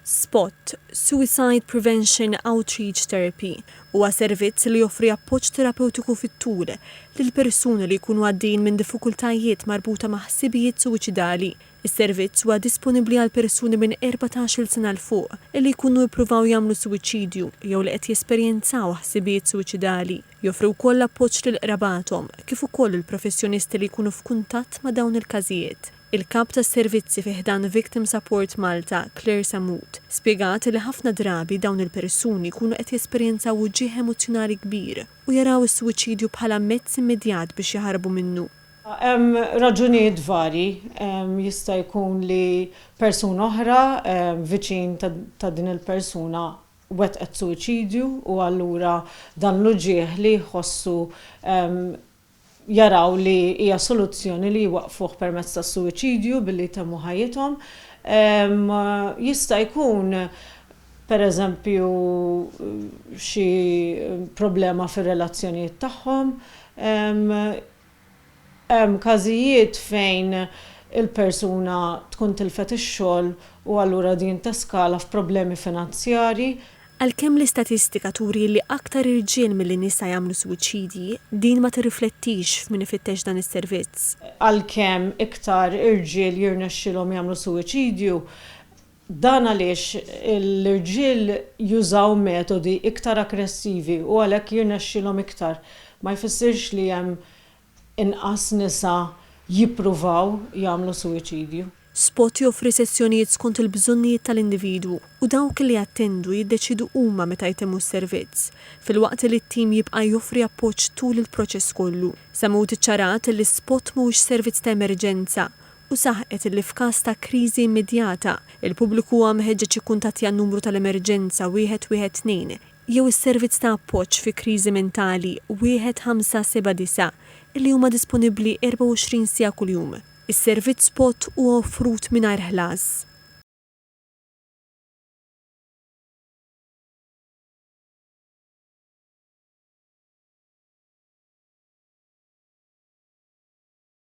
SPOT, Suicide Prevention Outreach Therapy, huwa servizz li joffri appoġġ terapeutiku fit-tul lil persuni li jkunu għaddejjin minn diffikultajiet marbuta ma' ħsibijiet suwiċidali. Is-servizz huwa disponibbli għal persuni minn 14-il sena l fuq li jkunu jippruvaw jagħmlu suwiċidju jew li qed jesperjenzaw ħsibijiet suwiċidali. Joffri wkoll appoġġ lil qrabathom kif ukoll il-professjonisti li jkunu f'kuntatt ma' dawn il-każijiet. Il-kap tas-servizzi fi ħdan Victim Support Malta, Claire Samut, spjegat li ħafna drabi dawn il-persuni jkunu qed jesperjenzaw wuġġieħ emozjonali kbir u jaraw is-suwiċidju bħala mezz immedjat biex jaħarbu minnu. Hemm raġunijiet varji, jista' jkun li persuna oħra viċin ta' din il-persuna wettqet suwiċidju u allura dan l-uġieħ li jħossu jaraw li hija soluzzjoni li jwaqfuh permezz ta' suwiċidju billi jtemmu ħajjithom. Jista' jkun pereżempju xi problema fir-relazzjonijiet tagħhom. Hemm każijiet fejn il-persuna tkun tilfet ix-xogħol u allura din teskala f'problemi finanzjarji. Għalkemm l-istatistika turi li aktar irġiel milli nisa jagħmlu suwiċidji, din ma tirriflettix f'min ifittex dan is-servizz. Għalkemm iktar irġiel jirnexxilhom jagħmlu suwiċidju, dan għaliex l-irġiel jużaw metodi iktar aggressivi u għalhekk jirnexxilhom iktar. Ma jfissirx li hemm inqas nisa jippruvaw jagħmlu suwiċidju. SPOT joffri sessjonijiet skont il-bżonnijiet tal-individwu u dawk li jattendu jiddeċidu huma meta jtemmu s-servizz, filwaqt li t-tim jibqa' joffri appoġġ tul il-proċess kollu. Samut iċċarat li SPOT mhuwiex servizz ta' emerġenza u saħqet li f'każ ta' kriżi immedjata il-pubbliku huwa meħeġġeġ jikkuntattja n-numru tal-emerġenza 112 jew is-servizz ta' appoġġ fi kriżi mentali 1579 li huma disponibbli 24 siegħa kuljum. Is-servizz SPOT huwa offrut mingħajr ħlas.